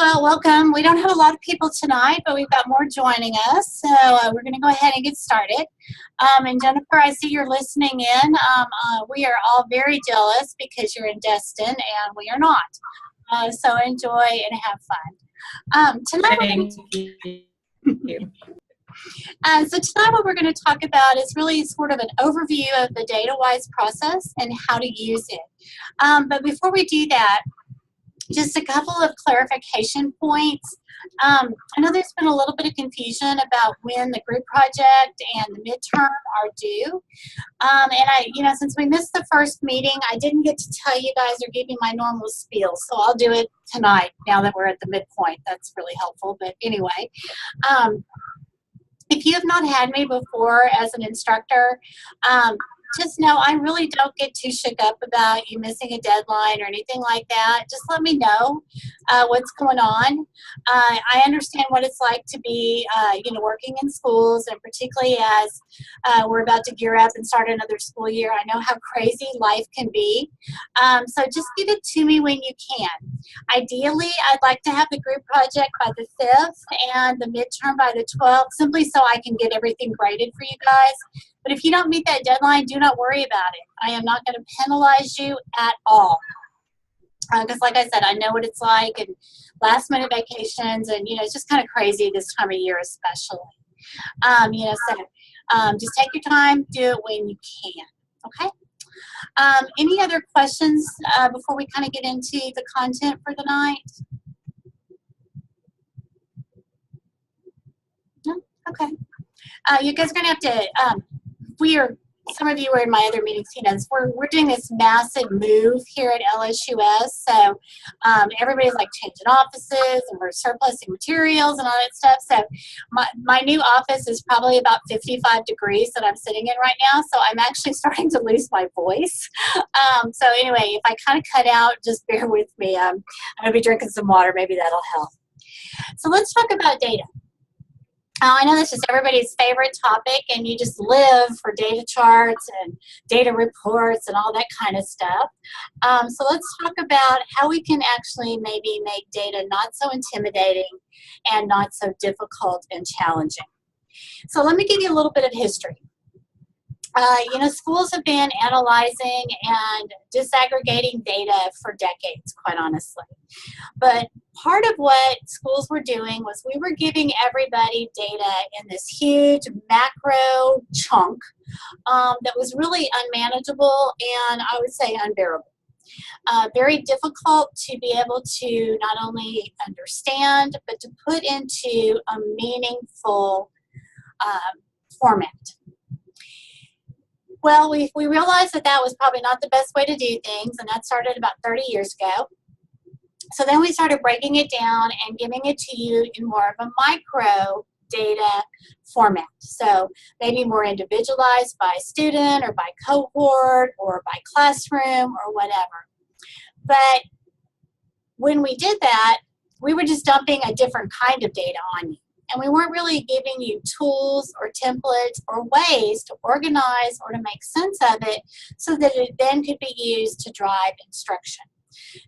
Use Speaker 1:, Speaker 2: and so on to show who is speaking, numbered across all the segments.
Speaker 1: Well, welcome. We don't have a lot of people tonight, but we've got more joining us. So we're going to go ahead and get started. And Jennifer, I see you're listening in. We are all very jealous because you're in Destin and we are not. So enjoy and have fun. Tonight what we're going to talk about is really sort of an overview of the DataWise process and how to use it. But before we do that, just a couple of clarification points. I know there's been a little bit of confusion about when the group project and the midterm are due. Since we missed the first meeting, I didn't get to tell you guys or give you my normal spiel, so I'll do it tonight now that we're at the midpoint. That's really helpful, but anyway. If you have not had me before as an instructor, just know I really don't get too shook up about you missing a deadline or anything like that. Just let me know what's going on. I understand what it's like to be, working in schools, and particularly as we're about to gear up and start another school year. I know how crazy life can be. So just give it to me when you can. Ideally, I'd like to have the group project by the 5th and the midterm by the 12th, simply so I can get everything graded for you guys. But if you don't meet that deadline, do not worry about it. I am not going to penalize you at all. Because like I said, I know what it's like, and last minute vacations, and it's just kind of crazy this time of year especially. Just take your time, do it when you can, okay? Any other questions before we kind of get into the content for the night? No? Okay. You guys are going to have to, some of you were in my other meetings, we're doing this massive move here at LSUS. So everybody's like changing offices, and we're surplusing materials and all that stuff. So my new office is probably about 55 degrees that I'm sitting in right now. So I'm actually starting to lose my voice. So anyway, if I kind of cut out, just bear with me. I'm going to be drinking some water. Maybe that'll help. So let's talk about data. I know this is everybody's favorite topic, and you just live for data charts and data reports and all that kind of stuff. So let's talk about how we can actually maybe make data not so intimidating and not so difficult and challenging. So let me give you a little bit of history. Schools have been analyzing and disaggregating data for decades, quite honestly. But part of what schools were doing was we were giving everybody data in this huge macro chunk that was really unmanageable and I would say unbearable. Very difficult to be able to not only understand, but to put into a meaningful format. Well, we realized that was probably not the best way to do things, and that started about 30 years ago. So then we started breaking it down and giving it to you in more of a micro data format. So maybe more individualized by student or by cohort or by classroom or whatever. But when we did that, we were just dumping a different kind of data on you. And we weren't really giving you tools or templates or ways to organize or to make sense of it so that it then could be used to drive instruction.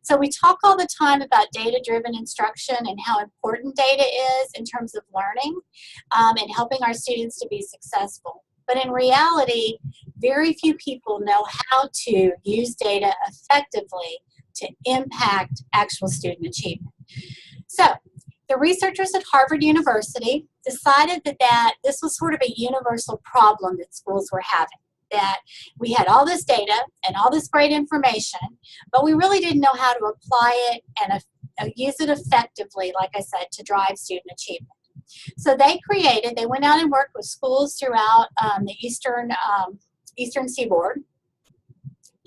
Speaker 1: So we talk all the time about data-driven instruction and how important data is in terms of learning and helping our students to be successful. But in reality, very few people know how to use data effectively to impact actual student achievement. So the researchers at Harvard University decided that this was sort of a universal problem that schools were having, that we had all this data and all this great information, but we really didn't know how to apply it and use it effectively, like I said, to drive student achievement. So they went out and worked with schools throughout the Eastern Seaboard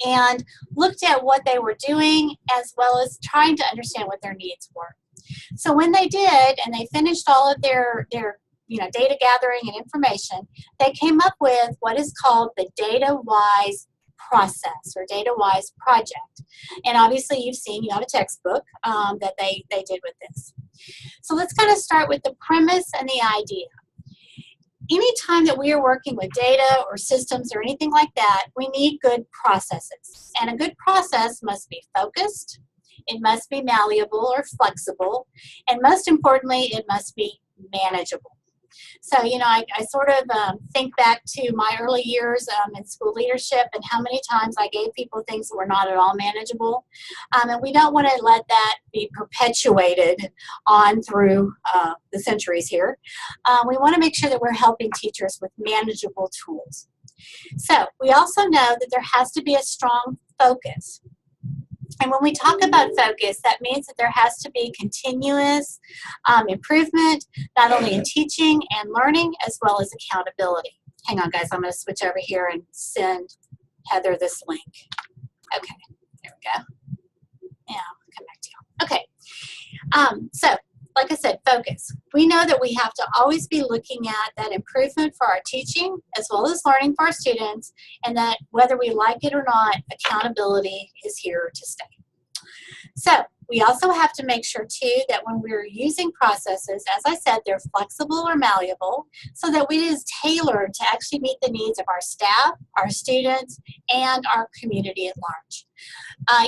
Speaker 1: and looked at what they were doing as well as trying to understand what their needs were. So when they did, and they finished all of their data gathering and information, they came up with what is called the DataWise process or DataWise project. And obviously you have a textbook that they did with this. So let's kind of start with the premise and the idea. Anytime that we are working with data or systems or anything like that, we need good processes. And a good process must be focused, it must be malleable or flexible, and most importantly, it must be manageable. So, you know, I sort of think back to my early years in school leadership and how many times I gave people things that were not at all manageable. And we don't want to let that be perpetuated on through the centuries here. We want to make sure that we're helping teachers with manageable tools. So we also know that there has to be a strong focus. And when we talk about focus, that means that there has to be continuous improvement, not only in teaching and learning, as well as accountability. Hang on, guys. I'm going to switch over here and send Heather this link. Okay, there we go. Yeah, I'll come back to you. Okay, so like I said, focus. We know that we have to always be looking at that improvement for our teaching as well as learning for our students, and that whether we like it or not, accountability is here to stay. So we also have to make sure too that when we're using processes, as I said, they're flexible or malleable so that it is tailored to actually meet the needs of our staff, our students, and our community at large.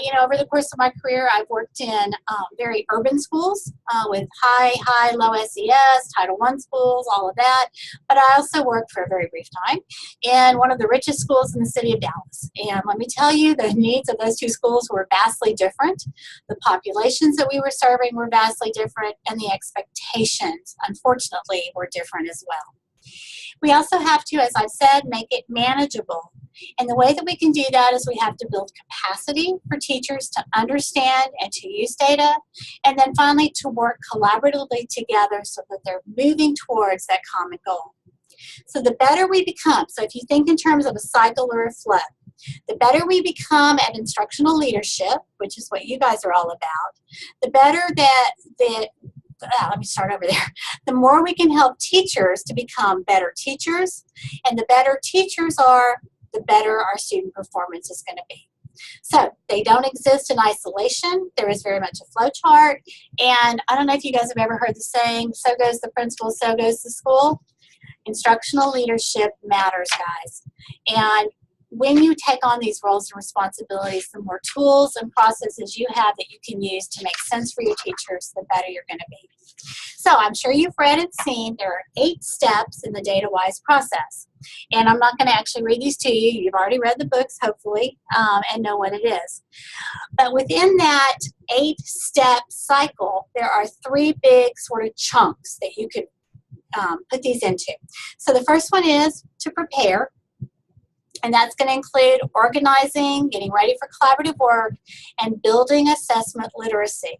Speaker 1: You know, over the course of my career, I've worked in very urban schools with high, low SES, Title I schools, all of that. But I also worked for a very brief time in one of the richest schools in the city of Dallas. And let me tell you, the needs of those two schools were vastly different. The populations that we were serving were vastly different, and the expectations, unfortunately, were different as well. We also have to, as I've said, make it manageable. And the way that we can do that is we have to build capacity for teachers to understand and to use data, and then finally to work collaboratively together so that they're moving towards that common goal. So the better we become, so if you think in terms of a cycle or a flow, the better we become at instructional leadership, which is what you guys are all about, the better let me start over there. The more we can help teachers to become better teachers, and the better teachers are, the better our student performance is going to be. So they don't exist in isolation. There is very much a flow chart. And I don't know if you guys have ever heard the saying, so goes the principal, so goes the school. Instructional leadership matters, guys. And when you take on these roles and responsibilities, the more tools and processes you have that you can use to make sense for your teachers, the better you're going to be. So I'm sure you've read and seen there are 8 steps in the DataWise process. And I'm not going to actually read these to you. You've already read the books, hopefully, and know what it is. But within that 8-step cycle, there are 3 big sort of chunks that you could put these into. So the first one is to prepare. And that's going to include organizing, getting ready for collaborative work, and building assessment literacy.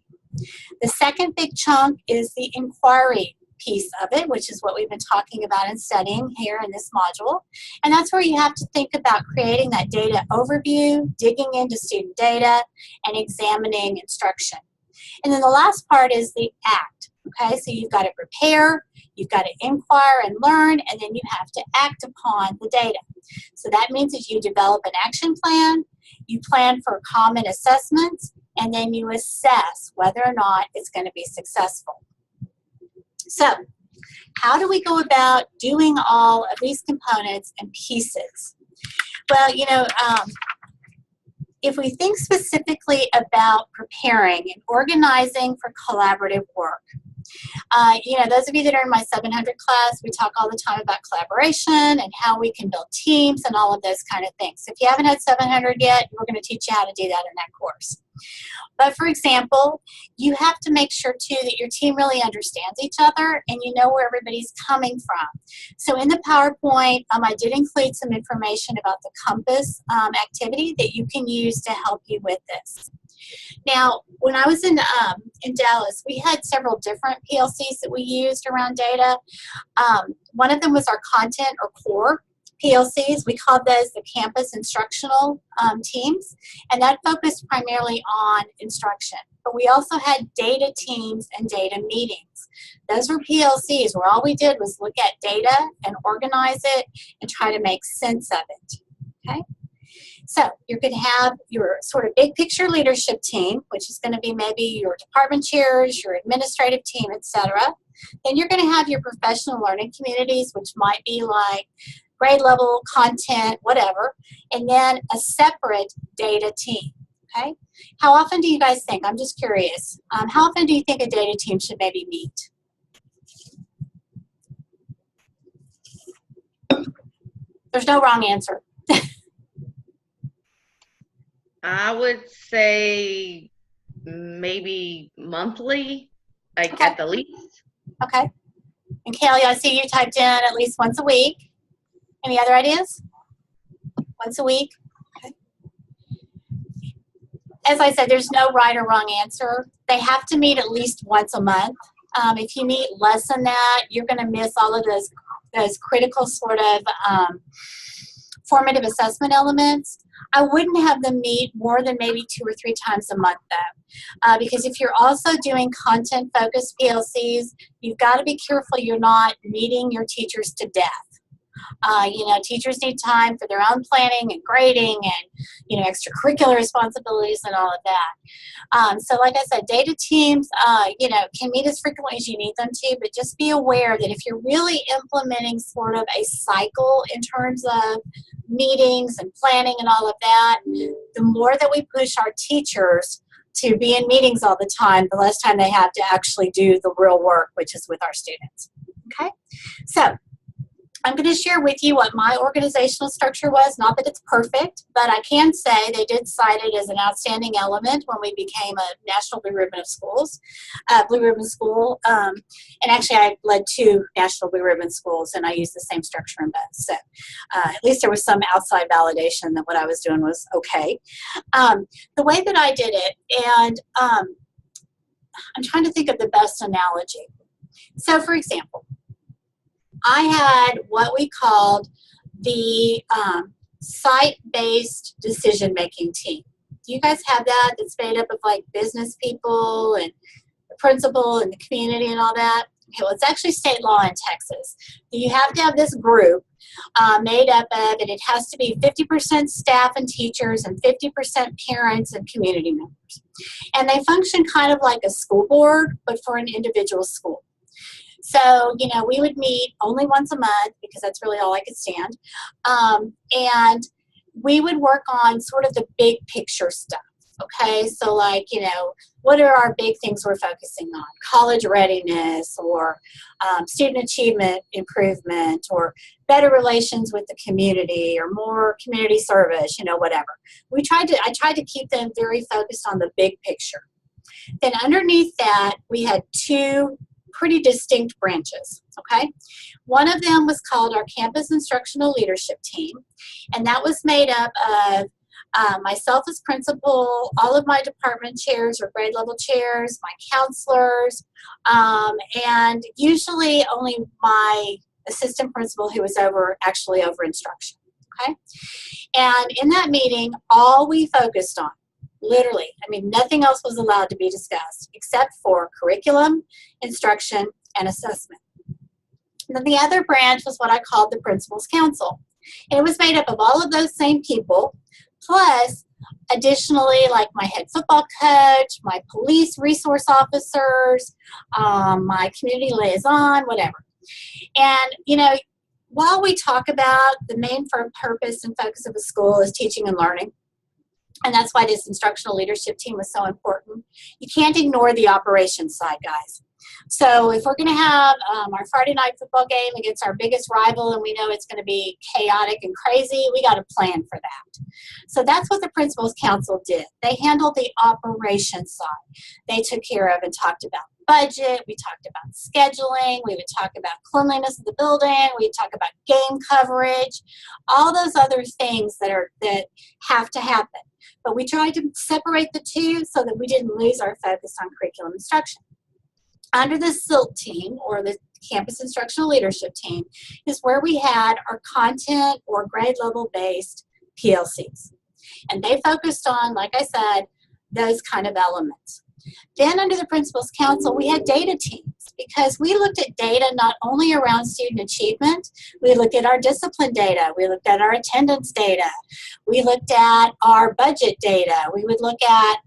Speaker 1: The second big chunk is the inquiry piece of it, which is what we've been talking about and studying here in this module. And that's where you have to think about creating that data overview, digging into student data, and examining instruction. And then the last part is the act. Okay, so you've got to prepare, you've got to inquire and learn, and then you have to act upon the data. So that means that you develop an action plan, you plan for common assessments, and then you assess whether or not it's going to be successful. So how do we go about doing all of these components and pieces? Well, you know, if we think specifically about preparing and organizing for collaborative work, you know, those of you that are in my 700 class, we talk all the time about collaboration and how we can build teams and all of those kind of things. So if you haven't had 700 yet, we're going to teach you how to do that in that course. But for example, you have to make sure too that your team really understands each other and you know where everybody's coming from. So in the PowerPoint, I did include some information about the Compass activity that you can use to help you with this. Now, when I was in Dallas, we had several different PLCs that we used around data. One of them was our content or core PLCs. We called those the campus instructional teams, and that focused primarily on instruction. But we also had data teams and data meetings. Those were PLCs where all we did was look at data and organize it and try to make sense of it. Okay? So you're going to have your sort of big picture leadership team, which is going to be maybe your department chairs, your administrative team, etc. Then you're going to have your professional learning communities, which might be like grade level, content, whatever, and then a separate data team. Okay. How often do you guys think? I'm just curious. How often do you think a data team should maybe meet? There's no wrong answer.
Speaker 2: I would say maybe monthly, like
Speaker 1: Okay.
Speaker 2: at the least.
Speaker 1: Okay. And Kaylee, I see you typed in at least once a week. Any other ideas? Once a week? Okay. As I said, there's no right or wrong answer. They have to meet at least once a month. If you meet less than that, you're going to miss all of those critical sort of formative assessment elements. I wouldn't have them meet more than maybe 2 or 3 times a month, though, because if you're also doing content-focused PLCs, you've got to be careful you're not meeting your teachers to death. You know, teachers need time for their own planning and grading and, you know, extracurricular responsibilities and all of that. So like I said, data teams, you know, can meet as frequently as you need them to, but just be aware that if you're really implementing sort of a cycle in terms of meetings and planning and all of that, the more that we push our teachers to be in meetings all the time, the less time they have to actually do the real work, which is with our students. Okay? So I'm going to share with you what my organizational structure was. Not that it's perfect, but I can say they did cite it as an outstanding element when we became a National Blue Ribbon of Schools, Blue Ribbon School. And actually, I led 2 National Blue Ribbon schools, and I used the same structure in both. So at least there was some outside validation that what I was doing was okay. The way that I did it, and I'm trying to think of the best analogy. So, for example, I had what we called the site-based decision-making team. Do you guys have that? That's made up of like business people and the principal and the community and all that? Okay, well, it's actually state law in Texas. You have to have this group made up of, and it has to be 50% staff and teachers and 50% parents and community members. And they function kind of like a school board, but for an individual school. So, you know, we would meet only once a month because that's really all I could stand. And we would work on sort of the big picture stuff. Okay, so like, you know, what are our big things we're focusing on? College readiness, or student achievement improvement, or better relations with the community, or more community service, you know, whatever. I tried to keep them very focused on the big picture. Then underneath that, we had 2 pretty distinct branches, okay? One of them was called our Campus Instructional Leadership Team, and that was made up of myself as principal, all of my department chairs or grade level chairs, my counselors, and usually only my assistant principal who was actually over instruction, okay? And in that meeting, all we focused on, literally, I mean, nothing else was allowed to be discussed except for curriculum, instruction, and assessment. And then the other branch was what I called the Principal's Council. And it was made up of all of those same people, plus additionally, like my head football coach, my police resource officers, my community liaison, whatever. And, you know, while we talk about the main purpose and focus of a school is teaching and learning, and that's why this instructional leadership team was so important, you can't ignore the operations side, guys. So if we're going to have our Friday night football game against our biggest rival and we know it's going to be chaotic and crazy, we got to plan for that. So that's what the Principal's Council did. They handled the operations side. They took care of and talked about budget. We talked about scheduling. We would talk about cleanliness of the building. We'd talk about game coverage, all those other things that have to happen. But we tried to separate the 2 so that we didn't lose our focus on curriculum instruction. Under the SILT team, or the Campus Instructional Leadership Team, is where we had our content or grade level based PLCs. And they focused on, like I said, those kind of elements. Then under the Principal's Council, we had data teams because we looked at data not only around student achievement, we looked at our discipline data, we looked at our attendance data, we looked at our budget data, we would look at,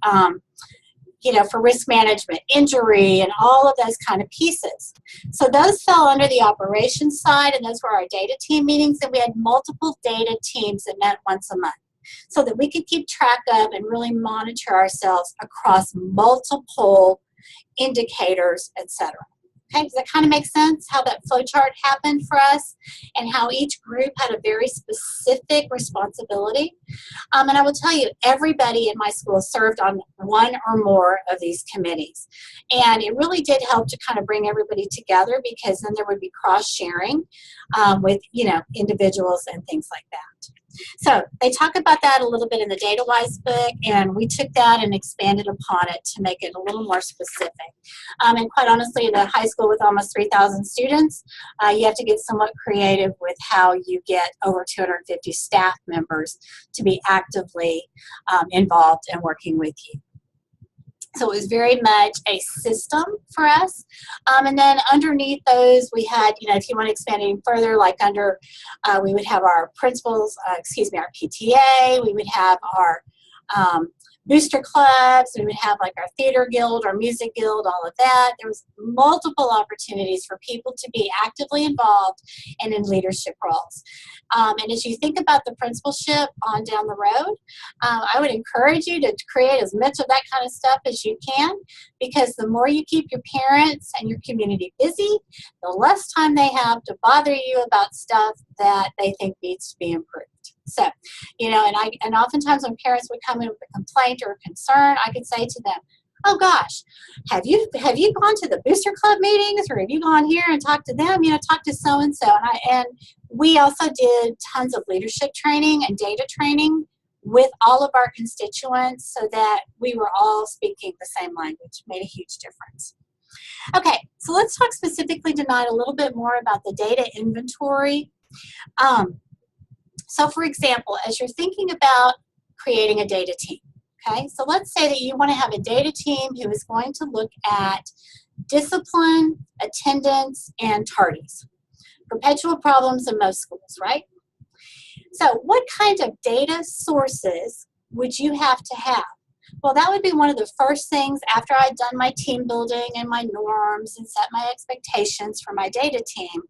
Speaker 1: you know, for risk management, injury, and all of those kind of pieces. So those fell under the operations side, and those were our data team meetings, and we had multiple data teams that met once a month. so that we could keep track of and really monitor ourselves across multiple indicators, etc. Okay, does that kind of make sense how that flow chart happened for us and how each group had a very specific responsibility? And I will tell you, everybody in my school served on one or more of these committees. And it really did help to kind of bring everybody together, because then there would be cross-sharing with, individuals and things like that. So they talk about that a little bit in the DataWise book, and we took that and expanded upon it to make it a little more specific. And quite honestly, in a high school with almost 3,000 students, you have to get somewhat creative with how you get over 250 staff members to be actively involved and working with you. So it was very much a system for us. And then underneath those, we had, if you want to expand even further, like under, we would have our principals, our PTA, we would have our booster clubs, we would have like our theater guild, our music guild, all of that. There was multiple opportunities for people to be actively involved and in leadership roles. And as you think about the principalship on down the road, I would encourage you to create as much of that kind of stuff as you can, because the more you keep your parents and your community busy, the less time they have to bother you about stuff that they think needs to be improved. So, and oftentimes when parents would come in with a complaint or a concern, I could say to them, oh gosh, have you gone to the booster club meetings, or have you gone here and talked to them? Talk to so-and-so. And we also did tons of leadership training and data training with all of our constituents, so that we were all speaking the same language. Made a huge difference. Okay, so let's talk specifically tonight a little bit more about the data inventory. So for example, as you're thinking about creating a data team, okay, so let's say that you want to have a data team who is going to look at discipline, attendance, and tardies. Perpetual problems in most schools, right? So what kinds of data sources would you have to have? Well, that would be one of the first things after I'd done my team building and my norms and set my expectations for my data team.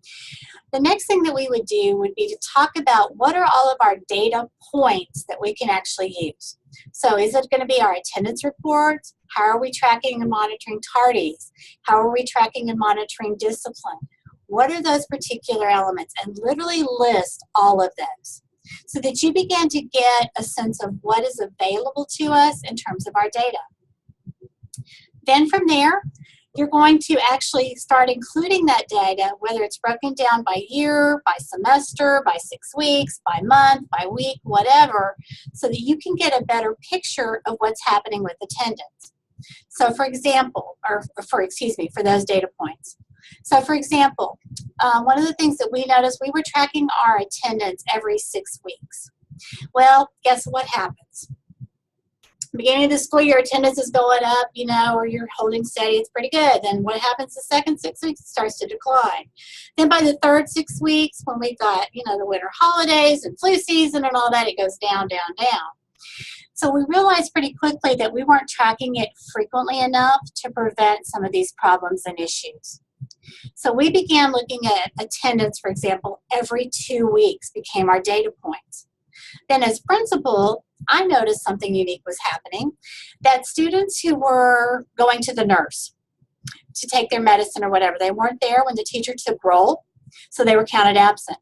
Speaker 1: The next thing that we would do would be to talk about what are all of our data points that we can actually use. So is it going to be our attendance reports? How are we tracking and monitoring tardies? How are we tracking and monitoring discipline? What are those particular elements? And literally list all of those, so that you begin to get a sense of what is available to us in terms of our data. Then from there, you're going to actually start including that data, whether it's broken down by year, by semester, by 6 weeks, by month, by week, whatever, so that you can get a better picture of what's happening with attendance. So for example, for those data points. So for example, one of the things that we noticed, we were tracking our attendance every 6 weeks. Well, guess what happens? Beginning of the school year, attendance is going up, or you're holding steady, it's pretty good. Then what happens the second 6 weeks? It starts to decline. Then by the third 6 weeks, when we've got, the winter holidays and flu season and all that, it goes down, down, down. So we realized pretty quickly that we weren't tracking it frequently enough to prevent some of these problems and issues. So we began looking at attendance, for example, every 2 weeks became our data points. Then as principal, I noticed something unique was happening, that students who were going to the nurse to take their medicine or whatever, they weren't there when the teacher took roll, so they were counted absent.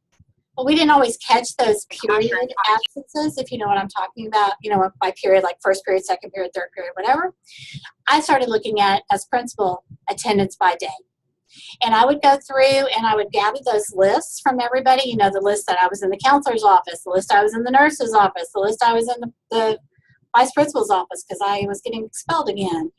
Speaker 1: Well, we didn't always catch those period absences, if you know what I'm talking about, by period, like first period, second period, third period, whatever. I started looking at, as principal, attendance by day. And I would go through and I would gather those lists from everybody, the list that I was in the counselor's office, the list I was in the nurse's office, the list I was in the vice principal's office because I was getting expelled again,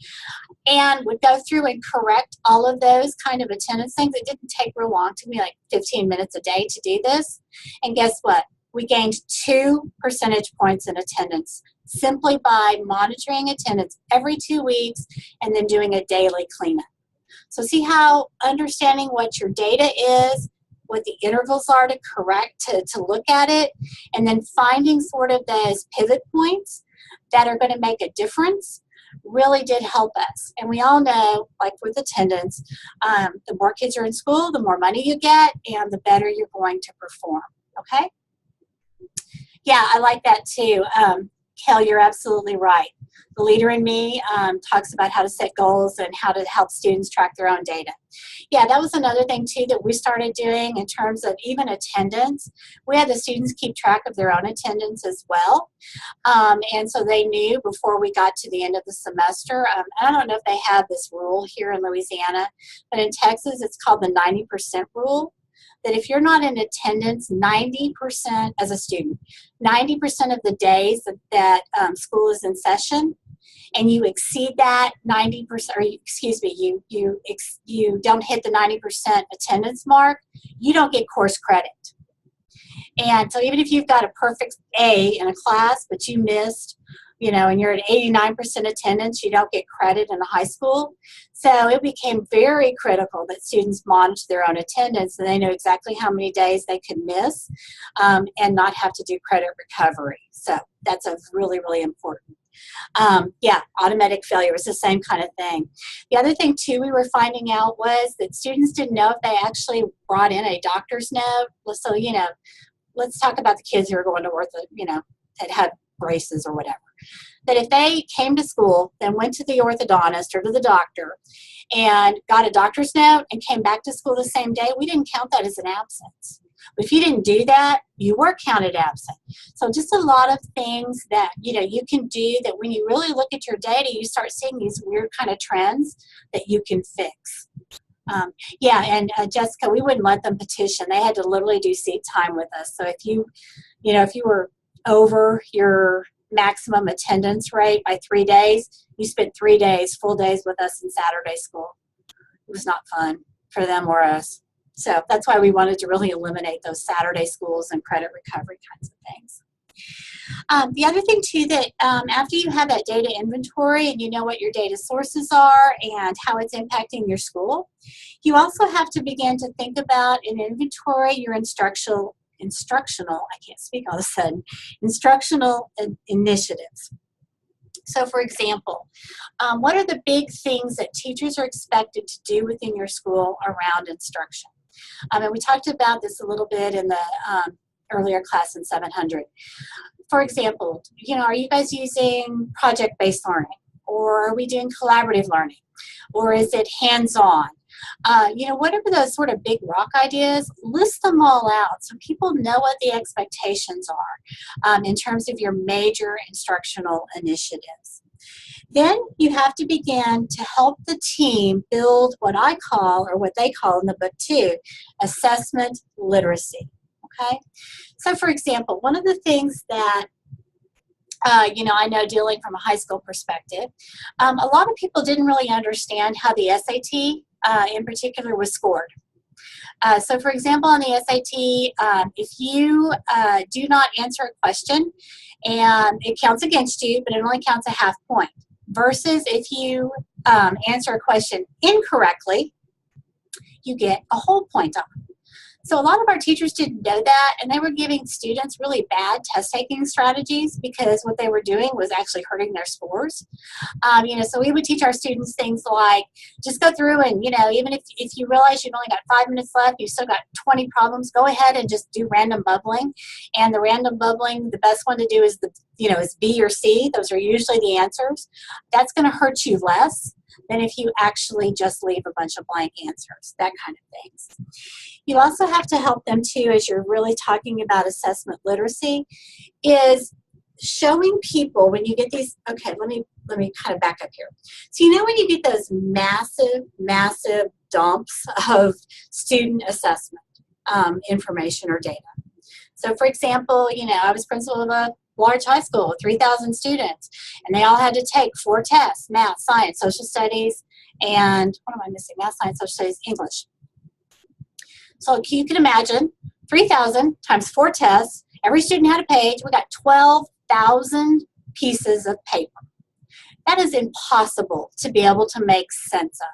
Speaker 1: and would go through and correct all of those kind of attendance things. It didn't take real long, to me like 15 minutes a day to do this. And guess what? We gained 2 percentage points in attendance simply by monitoring attendance every 2 weeks and then doing a daily cleanup. So see how understanding what your data is, what the intervals are to correct, to look at it, and then finding sort of those pivot points that are going to make a difference really did help us. And we all know, like with attendance, the more kids are in school, the more money you get, and the better you're going to perform, okay? Yeah, I like that too. Kel, you're absolutely right. The Leader in Me talks about how to set goals and how to help students track their own data. Yeah, that was another thing too that we started doing in terms of even attendance. We had the students keep track of their own attendance as well. And so they knew before we got to the end of the semester. I don't know if they have this rule here in Louisiana, but in Texas it's called the 90% rule. That if you're not in attendance 90% as a student, 90% of the days that school is in session, and you exceed that 90%, or excuse me, you don't hit the 90% attendance mark, you don't get course credit. And so even if you've got a perfect A in a class, but you missed, and you're at 89% attendance, you don't get credit in a high school. So it became very critical that students monitor their own attendance and they know exactly how many days they could miss and not have to do credit recovery. So that's a really, really important. Yeah, automatic failure was the same kind of thing. The other thing too we were finding out was that students didn't know if they actually brought in a doctor's note. So, let's talk about the kids who are going to work, that had braces or whatever. That if they came to school, then went to the orthodontist or to the doctor and got a doctor's note and came back to school the same day, we didn't count that as an absence. But if you didn't do that, you were counted absent. So just a lot of things that, you can do that when you really look at your data, you start seeing these weird kind of trends that you can fix. Yeah, and Jessica, we wouldn't let them petition. They had to literally do seat time with us. So if you were over your maximum attendance rate by 3 days, you spent 3 days, full days with us in Saturday school. It was not fun for them or us. So that's why we wanted to really eliminate those Saturday schools and credit recovery kinds of things. The other thing too that after you have that data inventory and you know what your data sources are and how it's impacting your school, you also have to begin to think about and inventory your instructional, I can't speak all of a sudden, instructional initiatives. So for example, what are the big things that teachers are expected to do within your school around instruction? And we talked about this a little bit in the earlier class in 700. For example, are you guys using project-based learning? Or are we doing collaborative learning? Or is it hands-on? Whatever those sort of big rock ideas, list them all out so people know what the expectations are in terms of your major instructional initiatives. Then you have to begin to help the team build what I call, or what they call in the book too, assessment literacy. Okay? So for example, one of the things that I know dealing from a high school perspective, a lot of people didn't really understand how the SAT in particular was scored. So for example, on the SAT, if you do not answer a question, and it counts against you, but it only counts a half point, versus if you answer a question incorrectly, you get a whole point off. So a lot of our teachers didn't know that, and they were giving students really bad test-taking strategies because what they were doing was actually hurting their scores. So we would teach our students things like, just go through and, even if you realize you've only got 5 minutes left, you've still got 20 problems, go ahead and just do random bubbling. And the random bubbling, the best one to do is is B or C. Those are usually the answers. That's going to hurt you less than if you actually just leave a bunch of blank answers, that kind of things. You also have to help them too, as you're really talking about assessment literacy, is showing people when you get these, okay, let me kind of back up here. So when you get those massive dumps of student assessment information or data. So for example, I was principal of a large high school with 3,000 students, and they all had to take 4 tests: math, science, social studies, and what am I missing? Math, science, social studies, English. So you can imagine 3,000 times 4 tests. Every student had a page. We got 12,000 pieces of paper. That is impossible to be able to make sense of.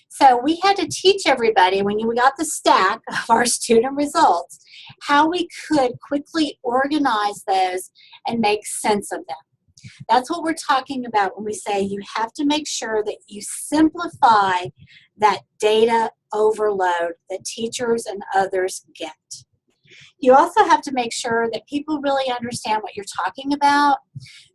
Speaker 1: So we had to teach everybody, when we got the stack of our student results, how we could quickly organize those and make sense of them. That's what we're talking about when we say you have to make sure that you simplify that data overload that teachers and others get. You also have to make sure that people really understand what you're talking about.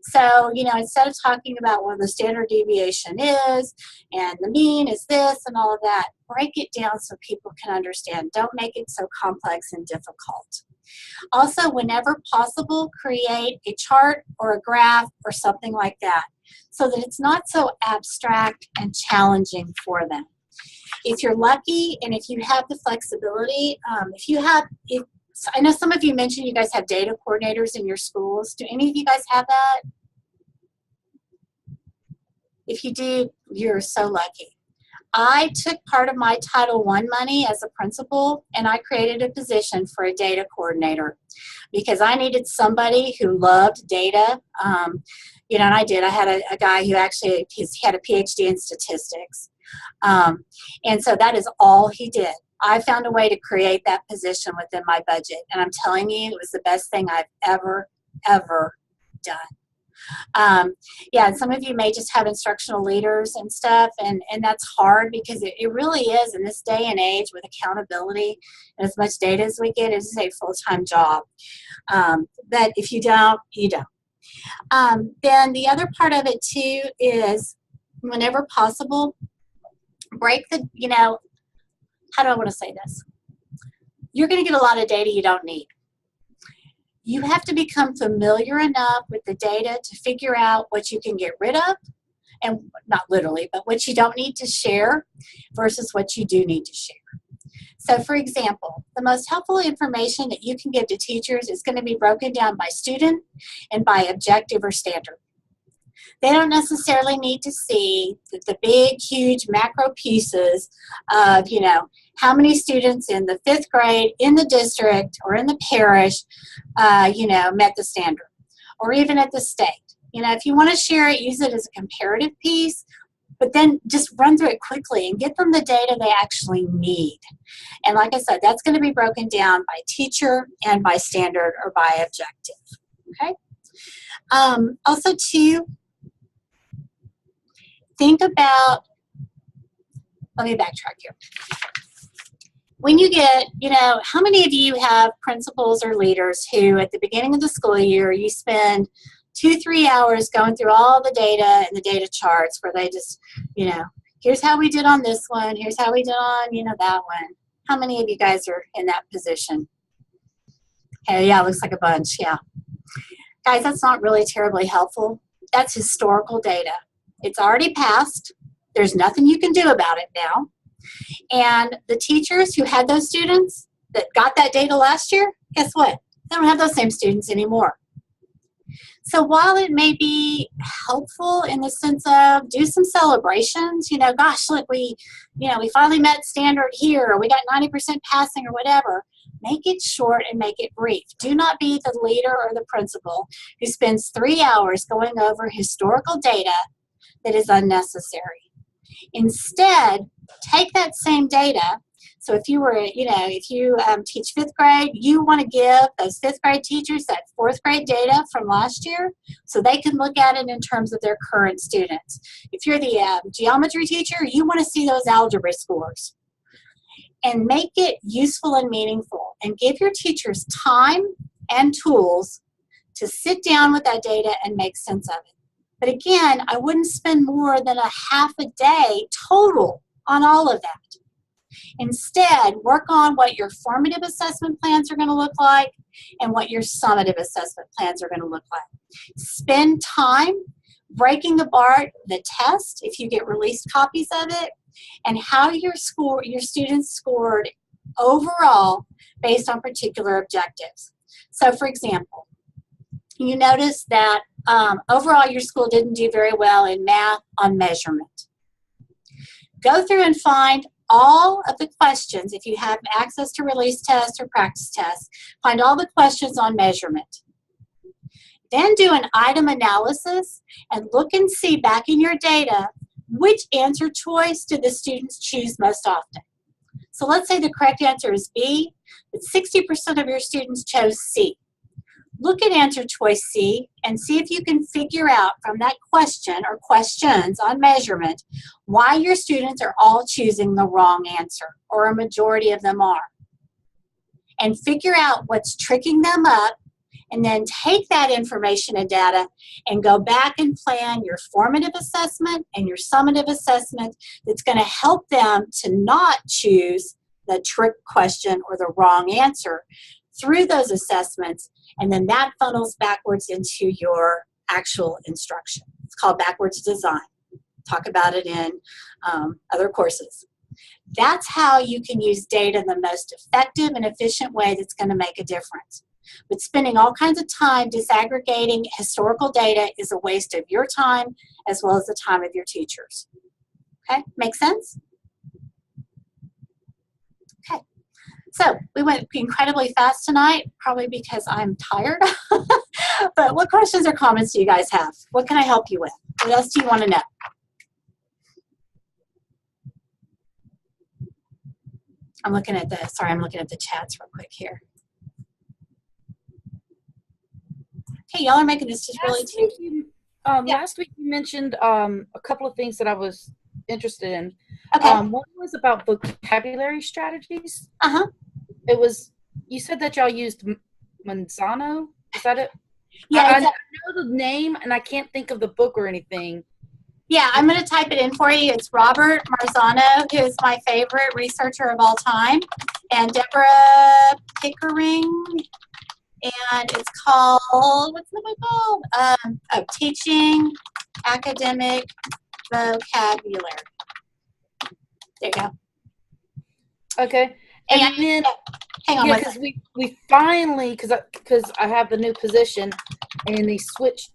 Speaker 1: So, instead of talking about what the standard deviation is and the mean is this and all of that, break it down so people can understand. Don't make it so complex and difficult. Also, whenever possible, create a chart or a graph or something like that so that it's not so abstract and challenging for them. If you're lucky and if you have the flexibility, I know some of you mentioned you guys have data coordinators in your schools. Do any of you guys have that? If you do, you're so lucky. I took part of my Title I money as a principal, and I created a position for a data coordinator because I needed somebody who loved data. And I did. I had a guy who actually had a PhD in statistics. And so that is all he did. I found a way to create that position within my budget. And I'm telling you, it was the best thing I've ever done. And some of you may just have instructional leaders and stuff, and that's hard because it really is in this day and age with accountability and as much data as we get, it's a full-time job. But if you don't, you don't. Then the other part of it too is whenever possible, break the, how do I want to say this? You're going to get a lot of data you don't need. You have to become familiar enough with the data to figure out what you can get rid of, and not literally, but what you don't need to share versus what you do need to share. So for example, the most helpful information that you can give to teachers is going to be broken down by student and by objective or standard. They don't necessarily need to see the big, huge macro pieces of, how many students in the 5th grade in the district or in the parish, met the standard, or even at the state. If you want to share it, use it as a comparative piece, but then just run through it quickly and get them the data they actually need. And like I said, that's going to be broken down by teacher and by standard or by objective. Okay. Also, too, think about, let me backtrack here. When you get, how many of you have principals or leaders who at the beginning of the school year, you spend 2-3 hours going through all the data and the data charts where they just, here's how we did on this one, here's how we did on, that one. How many of you guys are in that position? Okay, yeah, looks like a bunch, yeah. Guys, that's not really terribly helpful. That's historical data. It's already passed. There's nothing you can do about it now. And the teachers who had those students that got that data last year, guess what? They don't have those same students anymore. So while it may be helpful in the sense of do some celebrations, gosh, look, we finally met standard here, or we got 90% passing or whatever, make it short and make it brief. Do not be the leader or the principal who spends 3 hours going over historical data that is unnecessary. Instead, take that same data. So if you were, if you teach 5th grade, you want to give those 5th grade teachers that 4th grade data from last year so they can look at it in terms of their current students. If you're the geometry teacher, you want to see those algebra scores. And make it useful and meaningful, and give your teachers time and tools to sit down with that data and make sense of it. But again, I wouldn't spend more than a half a day total on all of that. Instead, work on what your formative assessment plans are going to look like and what your summative assessment plans are going to look like. Spend time breaking apart the test, if you get released copies of it, and how your students scored overall based on particular objectives. So for example, you notice that overall your school didn't do very well in math on measurement. Go through and find all of the questions, if you have access to release tests or practice tests, find all the questions on measurement. Then do an item analysis and look and see back in your data which answer choice did the students choose most often. So let's say the correct answer is B, but 60% of your students chose C. Look at answer choice C and see if you can figure out from that question or questions on measurement why your students are all choosing the wrong answer, or a majority of them are. and figure out what's tricking them up, and then take that information and data and go back and plan your formative assessment and your summative assessment that's going to help them to not choose the trick question or the wrong answer through those assessments, and then that funnels backwards into your actual instruction. It's called backwards design. Talk about it in other courses. That's how you can use data in the most effective and efficient way that's going to make a difference. But spending all kinds of time disaggregating historical data is a waste of your time as well as the time of your teachers. Okay, make sense? Okay, so we went incredibly fast tonight, probably because I'm tired. But what questions or comments do you guys have? What can I help you with? What else do you want to know? I'm looking at the chats real quick here. Okay, y'all are making this just really too.
Speaker 3: Last week you mentioned a couple of things that I was interested in.
Speaker 1: Okay.
Speaker 3: One was about vocabulary strategies.
Speaker 1: Uh-huh.
Speaker 3: It was, you said that y'all used Manzano. Is that it?
Speaker 1: Yeah.
Speaker 3: I know the name and I can't think of the book or anything.
Speaker 1: Yeah, I'm going to type it in for you. It's Robert Marzano, who is my favorite researcher of all time, and Deborah Pickering. And it's called, what's the book called? Teaching Academic Vocabulary. There you go.
Speaker 3: Okay. And then,
Speaker 1: hang on,
Speaker 3: yeah, because we finally, because I have the new position, and they switched.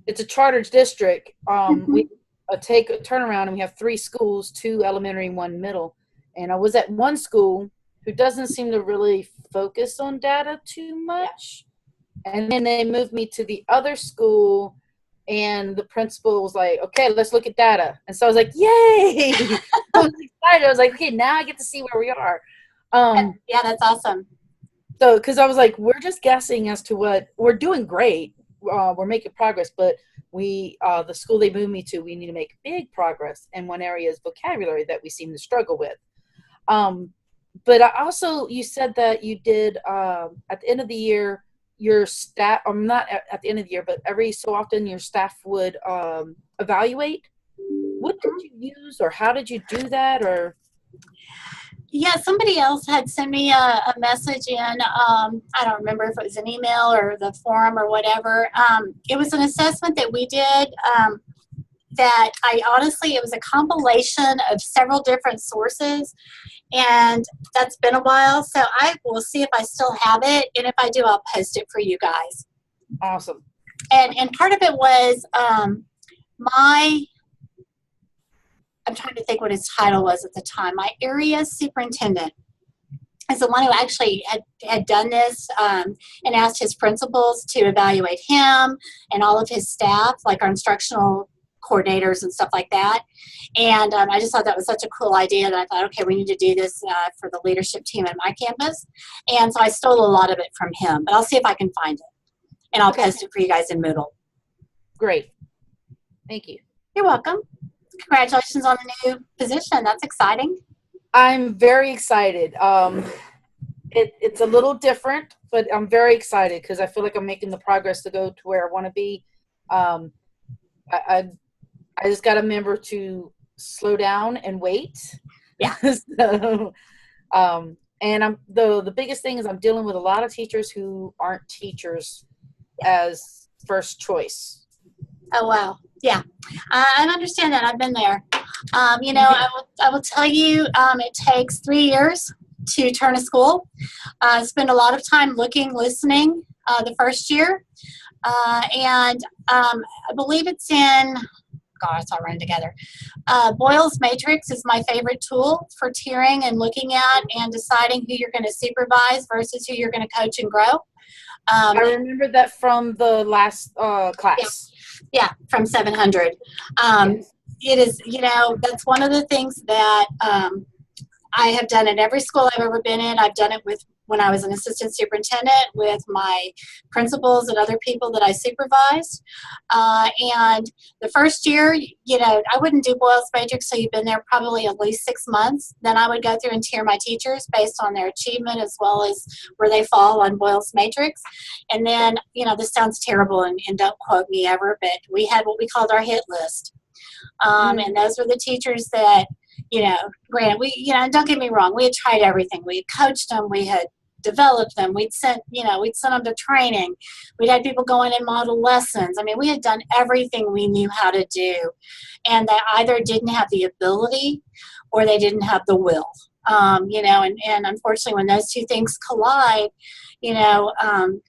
Speaker 3: It's a charter district. We take a turnaround, and we have 3 schools, 2 elementary and 1 middle. And I was at one school who doesn't seem to really focus on data too much. And then they moved me to the other school, and the principal was like, okay, let's look at data. And so I was like, yay! I was excited. I was like, okay, now I get to see where we are.
Speaker 1: Yeah, that's awesome.
Speaker 3: So, because I was like, we're just guessing as to what, we're doing great. We're making progress, but the school they moved me to, we need to make big progress. And one area is vocabulary that we seem to struggle with. But I also, you said that you did, at the end of the year, your staff, not at the end of the year, but every so often your staff would evaluate. What did you use, or how did you do that? Or
Speaker 1: yeah, somebody else had sent me a message in, I don't remember if it was an email or the forum or whatever. It was an assessment that we did that it was a compilation of several different sources, and that's been a while, so I will see if I still have it, and if I do, I'll post it for you guys.
Speaker 3: Awesome.
Speaker 1: And part of it was I'm trying to think what his title was at the time. My area superintendent is the one who actually had done this and asked his principals to evaluate him and all of his staff, like our instructional coordinators and stuff like that. And I just thought that was such a cool idea that I thought, okay, we need to do this for the leadership team at my campus. And so I stole a lot of it from him, but I'll see if I can find it. And I'll post it for you guys in Moodle.
Speaker 3: Great. Thank you.
Speaker 1: You're welcome. Congratulations on the new position. That's exciting.
Speaker 3: I'm very excited. It's a little different, but I'm very excited because I feel like I'm making the progress to go to where I want to be. I just got to remember to slow down and wait.
Speaker 1: Yeah.
Speaker 3: So, and the biggest thing is I'm dealing with a lot of teachers who aren't teachers as first choice.
Speaker 1: Oh, wow. Yeah, I understand that. I've been there. I will tell you, it takes 3 years to turn a school. Spend a lot of time looking, listening the first year. And I believe it's in, gosh, it's all running together. Boyle's Matrix is my favorite tool for tiering and looking at and deciding who you're going to supervise versus who you're going to coach and grow.
Speaker 3: I remember that from the last class.
Speaker 1: Yeah, from 700.
Speaker 3: Yes.
Speaker 1: It is, that's one of the things that I have done at every school I've ever been in. I've done it with when I was an assistant superintendent with my principals and other people that I supervised. And the first year, you know, I wouldn't do Boyle's Matrix, so you've been there probably at least 6 months. Then I would go through and tier my teachers based on their achievement as well as where they fall on Boyle's Matrix. And then, you know, this sounds terrible, and don't quote me ever, but we had what we called our hit list. And those were the teachers that, you know, granted, you know, don't get me wrong, we had tried everything. We had coached them, we had developed them, we'd sent them to training, we'd had people go in and model lessons. I mean, we had done everything we knew how to do, and they either didn't have the ability or they didn't have the will. You know, and unfortunately, when those two things collide, you know,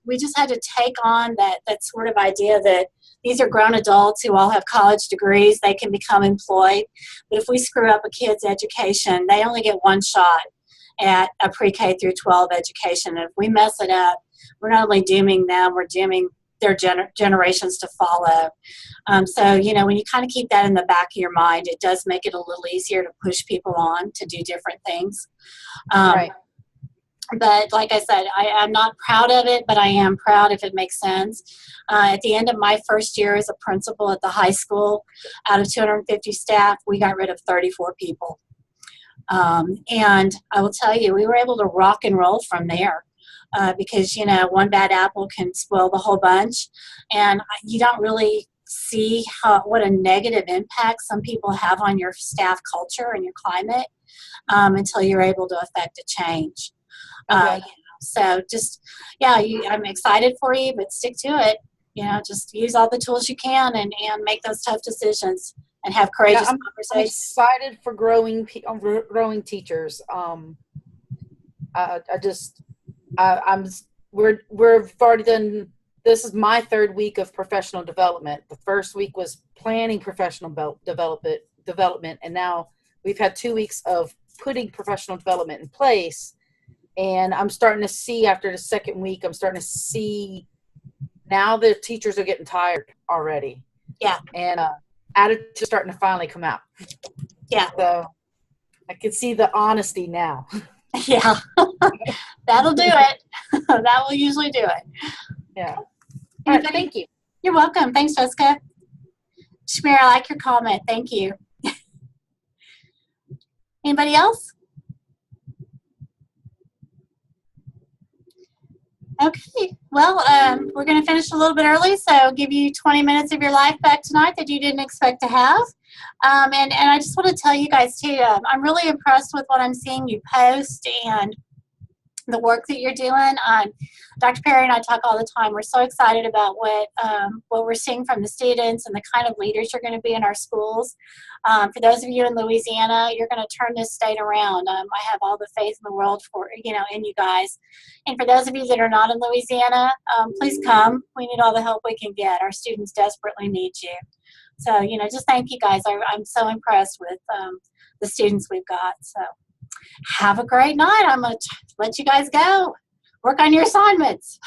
Speaker 1: we just had to take on that sort of idea that these are grown adults who all have college degrees, they can become employed. But if we screw up a kid's education, they only get one shot at a pre-K through 12 education. And if we mess it up, we're not only dooming them, we're dooming their generations to follow. So, you know, when you kind of keep that in the back of your mind, it does make it a little easier to push people on to do different things.
Speaker 3: Right.
Speaker 1: But like I said, I'm not proud of it, but I am proud if it makes sense. At the end of my first year as a principal at the high school, out of 250 staff, we got rid of 34 people. And I will tell you, we were able to rock and roll from there. Because, you know, one bad apple can spoil the whole bunch. And you don't really see what a negative impact some people have on your staff culture and your climate until you're able to affect a change.
Speaker 3: Okay.
Speaker 1: You know, so just, yeah, I'm excited for you, but stick to it. You know, just use all the tools you can and make those tough decisions and have courageous
Speaker 3: I'm
Speaker 1: conversations.
Speaker 3: excited for growing teachers. We've already done. This is my third week of professional development. The first week was planning professional development, and now we've had 2 weeks of putting professional development in place. And I'm starting to see, after the second week, now the teachers are getting tired already.
Speaker 1: Yeah.
Speaker 3: And attitudes are starting to finally come out.
Speaker 1: Yeah.
Speaker 3: So I can see the honesty now.
Speaker 1: Yeah. That'll do it. That will usually do it.
Speaker 3: Yeah. All right, thank you.
Speaker 1: You're welcome. Thanks, Jessica. Shamir, I like your comment. Thank you. Anybody else? Okay. Well, we're going to finish a little bit early, so I'll give you 20 minutes of your life back tonight that you didn't expect to have. And I just want to tell you guys, too, I'm really impressed with what I'm seeing you post and the work that you're doing. Dr. Perry and I talk all the time. We're so excited about what we're seeing from the students and the kind of leaders you're going to be in our schools. For those of you in Louisiana, you're going to turn this state around. I have all the faith in the world in you guys. And for those of you that are not in Louisiana, please come. We need all the help we can get. Our students desperately need you. So, just thank you guys. I'm so impressed with the students we've got. So have a great night. I'm going to let you guys go. Work on your assignments.